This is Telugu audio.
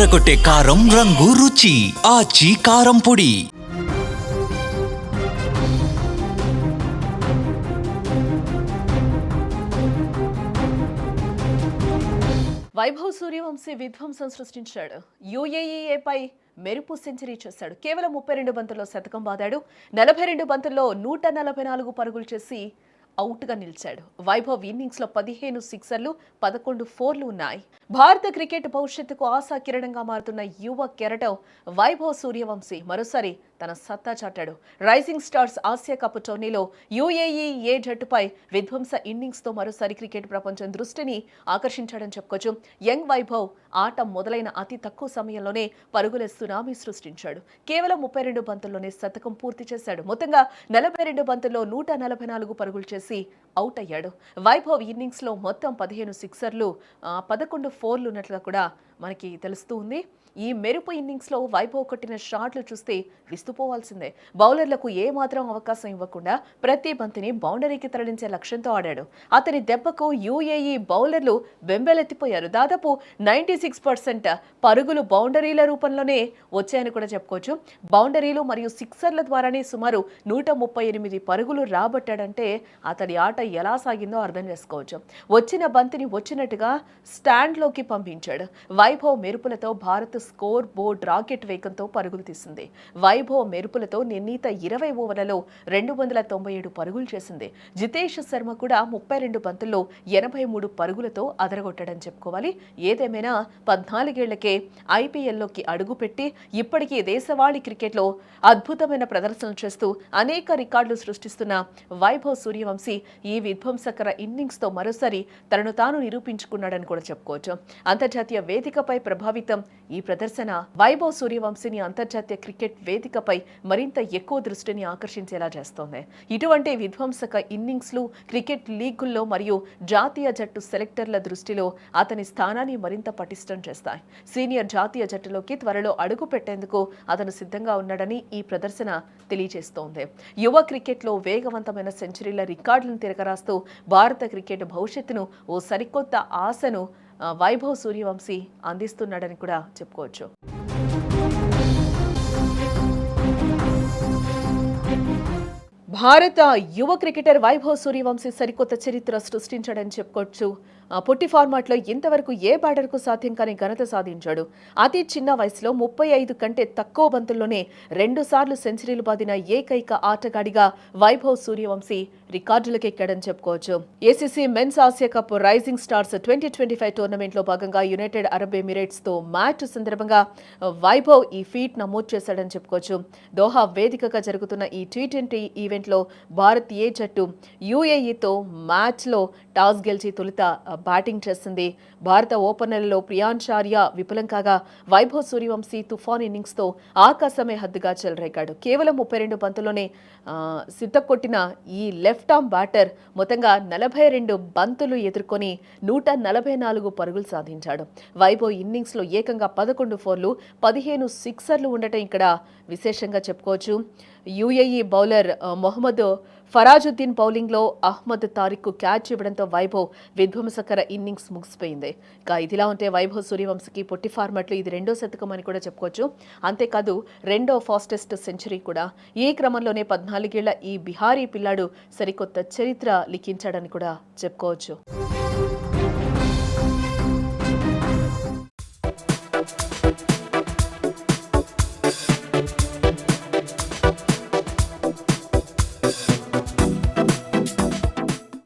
అదరగొట్టే కారం రంగు రుచి ఆచి కారం పొడి. వైభవ్ సూర్యవంశీ విధ్వంసం సృష్టించాడు. యూఏఈఏపై మెరుపు సెంచరీ చేశాడు. కేవలం 32 బంతుల్లో శతకం బాదాడు. 42 బంతుల్లో 144 పరుగులు చేసి అవుట్గా నిలిచాడు. వైభవ్ ఇన్నింగ్స్లో 15 సిక్సర్లు, 11 ఫోర్లు ఉన్నాయి. భారత క్రికెట్ భవిష్యత్తుకు ఆశా కిరణంగా మారుతున్న యువ కెరటం వైభవ్ సూర్యవంశీ మరోసారి తన సత్తా చాటాడు. రైజింగ్ స్టార్స్ ఆసియా కప్ టోర్నీలో యూఏఈఏ జట్టుపై విధ్వంస ఇన్నింగ్స్తో మరోసారి క్రికెట్ ప్రపంచం దృష్టిని ఆకర్షించాడని చెప్పుకోవచ్చు. యంగ్ వైభవ్ ఆట మొదలైన అతి తక్కువ సమయంలోనే పరుగుల సునామీ సృష్టించాడు. కేవలం 32 బంతుల్లోనే శతకం పూర్తి చేశాడు. మొత్తంగా 42 బంతుల్లో 144 పరుగులు చేసి అవుట్ అయ్యాడు. వైభవ్ ఇన్నింగ్స్ లో మొత్తం 15 సిక్సర్లు, 11 ఫోర్లు ఉన్నట్లుగా కూడా మనకి తెలుస్తూ ఉంది. ఈ మెరుపు ఇన్నింగ్స్ లో వైభవ్ కొట్టిన షాట్లు చూస్తే విస్తుపోవాల్సిందే. బౌలర్లకు ఏ మాత్రం అవకాశం ఇవ్వకుండా ప్రతి బంతిని బౌండరీకి తరలించే లక్ష్యంతో ఆడాడు. అతని దెబ్బకు యూఏఈ బౌలర్లు బెంబేలెత్తిపోయారు. దాదాపు 96% పరుగులు బౌండరీల రూపంలోనే వచ్చాయని కూడా చెప్పుకోవచ్చు. బౌండరీలు మరియు సిక్సర్ల ద్వారానే సుమారు 138 పరుగులు రాబట్టాడంటే అతడి ఆట ఎలా సాగిందో అర్థం చేసుకోవచ్చు. వచ్చిన బంతిని వచ్చినట్టుగా స్టాండ్లోకి పంపించాడు. వైభవ్ మెరుపులతో భారత్ స్కోర్ బోర్డ్ రాకెట్ వేగంతో పరుగులు తీసింది. వైభవ్ మెరుపులతో నిర్ణీత 20 ఓవర్లలో 297 పరుగులు చేసింది. జితేష్ శర్మ కూడా 32 బంతుల్లో 83 పరుగులతో అదరగొట్టాడని చెప్పుకోవాలి. ఏదేమైనా 14 ఏళ్లకే ఐపీఎల్లోకి అడుగుపెట్టి ఇప్పటికీ దేశవాళీ క్రికెట్లో అద్భుతమైన ప్రదర్శనలు చేస్తూ అనేక రికార్డులు సృష్టిస్తున్న వైభవ్ సూర్యవంశీ ఈ విధ్వంసకర ఇన్నింగ్స్తో మరోసారి తనను తాను నిరూపించుకున్నాడని కూడా చెప్పుకోవచ్చు. అంతర్జాతీయ వేదికపై ప్రభావితం ఈ ప్రదర్శన వైభవ్ సూర్యవంశీని అంతర్జాతీయ క్రికెట్ వేదికపై మరింత ఎక్కువ దృష్టిని ఆకర్షించేలా చేస్తోంది. ఇటువంటి విధ్వంసక ఇన్నింగ్స్లు క్రికెట్ లీగుల్లో మరియు జాతీయ జట్టు సెలెక్టర్ల దృష్టిలో అతని స్థానాన్ని మరింత పటిష్టం చేస్తాయి. సీనియర్ జాతీయ జట్టులోకి త్వరలో అడుగు పెట్టేందుకు అతను సిద్ధంగా ఉన్నాడని ఈ ప్రదర్శన తెలియజేస్తోంది. యువ క్రికెట్లో వేగవంతమైన సెంచరీల రికార్డులను తిరగరాస్తూ భారత క్రికెట్ భవిష్యత్తును ఓ సరికొత్త ఆశను వైభవ్ సూర్యవంశీ అందిస్తున్నాడని కూడా చెప్పుకోవచ్చు. భారత యువ క్రికెటర్ వైభవ్ సూర్యవంశీ సరికొత్త చరిత్ర సృష్టించాడని చెప్పుకోవచ్చు. పొట్టి ఫార్మాట్లో ఇంతవరకు ఏ బ్యాటర్కు సాధ్యం కాని ఘనత సాధించాడు. అతి చిన్న వయసులో 35 కంటే తక్కువ బంతుల్లోనే 2 సార్లు సెంచరీలు బాదిన ఏకైక ఆటగాడిగా వైభవ్ సూర్యవంశీ రికార్డులకు ఎక్కాడని చెప్పుకోవచ్చు. ACC men's Asia cup rising stars 2025 టోర్నమెంట్లో భాగంగా యునైటెడ్ అరబ్ ఎమిరేట్స్ తో మ్యాచ్ సందర్భంగా వైభవ్ ఈ ఫీట్ నమోదు చేశాడని చెప్పుకోవచ్చు. దోహా వేదికగా జరుగుతున్న ఈ T20 ఈవెంట్లో భారత్ ఏ జట్టు యూఏఈతో మ్యాచ్లో టాస్ గెలిచి తొలుత బ్యాటింగ్ చేసింది. భారత ఓపెనర్లలో ప్రియాంచార్య విఫలం కాగా వైభవ్ సూర్యవంశీ తుఫాన్ ఇన్నింగ్స్తో ఆకాశమే హద్దుగా చెలరేగాడు. కేవలం 32 బంతుల్లోనే సిద్ధకొట్టిన ఈ లెఫ్ట్ ఆర్మ్ బ్యాటర్ మొత్తంగా 42 బంతులు ఎదుర్కొని 144 పరుగులు సాధించాడు. వైభవ్ ఇన్నింగ్స్లో ఏకంగా 11 ఫోర్లు, 15 సిక్సర్లు ఉండటం ఇక్కడ విశేషంగా చెప్పుకోవచ్చు. యూఏఈ బౌలర్ మొహమ్మద్ ఫరాజుద్దీన్ బౌలింగ్లో అహ్మద్ తారిక్ క్యాచ్ ఇవ్వడంతో వైభవ్ విధ్వంసకర ఇన్నింగ్స్ ముగిసిపోయింది. ఇక ఇదిలా ఉంటే వైభవ్ సూర్యవంశీకి పొట్టి ఫార్మాట్లో ఇది 2వ శతకం అని కూడా చెప్పుకోవచ్చు. అంతేకాదు 2వ ఫాస్టెస్ట్ సెంచరీ కూడా. ఈ క్రమంలోనే 14 ఏళ్ల ఈ బిహారీ పిల్లాడు సరికొత్త చరిత్ర లిఖించాడని కూడా చెప్పుకోవచ్చు.